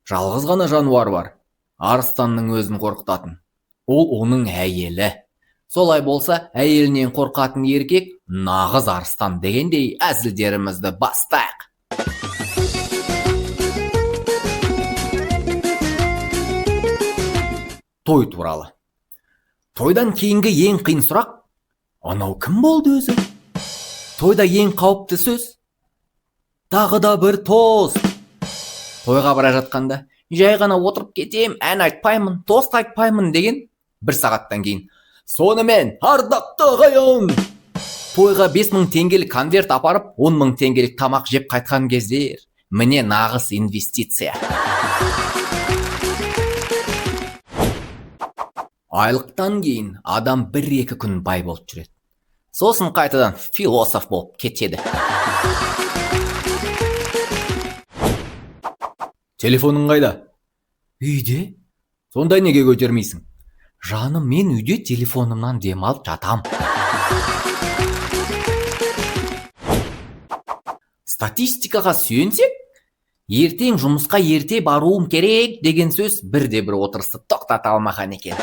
Жалғыз ғана жануар бар. Арыстанның өзін қорқытатын. Ол оның әйелі. Солай болса, әйелінен қорқатын еркек нағыз арыстан дегендей әзілдерімізді бастайық. Той туралы. Тойдан кейінгі ең қиын сұрақ: анау кім болды өзі? Тойда ең қауіпті сөз: тағы да бір тост. Тойға бара жатқанда, жай ғана отырып кетем, ән айтпаймын, тост айтпаймын деген бір сағаттан кейін: сонымен, ардақты ағайын! Тойға 5000 теңгелік конверт апарып, 10.000 теңгелік тамақ жеп қайтқан кездер. Міне нағыз инвестиция. Айлықтан кейін адам 1-2 күн бай болып жүреді. Сосын қайтадан философ болып кетеді. Телефоның қайда? Үйде. Сонда неге көтермейсің? Жаным, мен үйде телефонымнан демалып жатам. Статистикаға сүйенсек, ертең жұмысқа ерте баруым керек деген сөз бірде-бір отырысты тоқтата алмаған екен.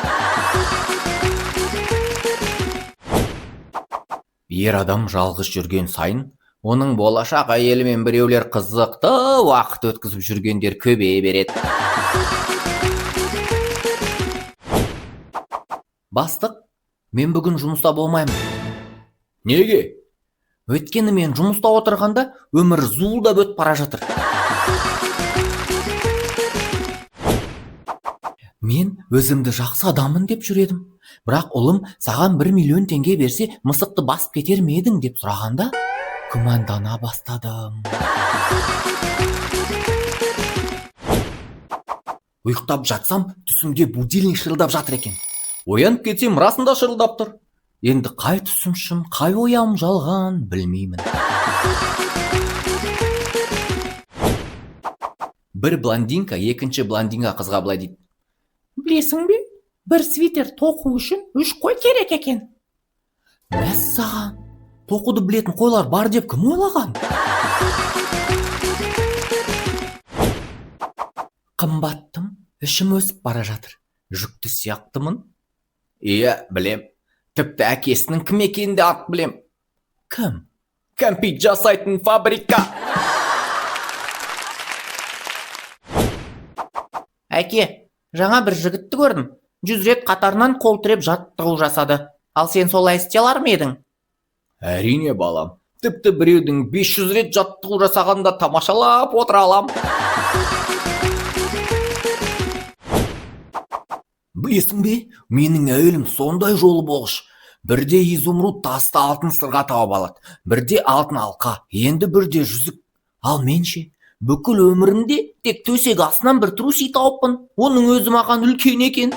Ер адам жалғыз жүрген сайын, оның болашақ әйелімен біреулер қызықты уақыт өткізіп жүргендер көбейе береді. Бастық, мен бүгін жұмыста болмаймын. Неге? Өйткені мен жұмыста отырғанда өмір зуылдап өтіп бара жатыр. Мен өзімді жақсы адамын деп жүредім. Бірақ ұлым саған 1 миллион теңге берсе, мысықты басып кетер ме едің деп сұрағанда, күмәндана бастадым. Ұйықтап жатсам, түсімде будильник шырылдап жатыр екен. Оянып кетсем, расында шырылдап тұр. Енді қай түсім шын, қай оям жалған білмеймін. Бір блондинка екінші блондинға қызға былай дейді: білесің бе, бір свитер тоқу үшін 3 қой керек екен. Мәссаған, тоқуды білетін қойлар бар деп кім ойлаған? Қымбаттым, ішім өсіп бара жатыр. Жүкті сияқтымын? Иә, білем. Тіпті әкесінің кім екенін де ат білем. Кім? Кәмпит жасайтын фабрика. Әке, жаңа бір жігітті көрдім. 100 рет қатарынан қол тіреп жаттығу жасады. Ал сен солай істей алар ма едің? Әрине балам. Тіпті біреудің 500 рет жаттығу жасағанда тамашалап отыра алам. Білесің бе, менің әйелім сондай жолы болғыш. Бірде изумруд тасты алтын сырға тауып алады, бірде алтын алқа, енді бірде жүзік. Ал менше, бүкіл өмірімде тек төсек астынан бір труси тауыппын. Оның өзі маған үлкен екен.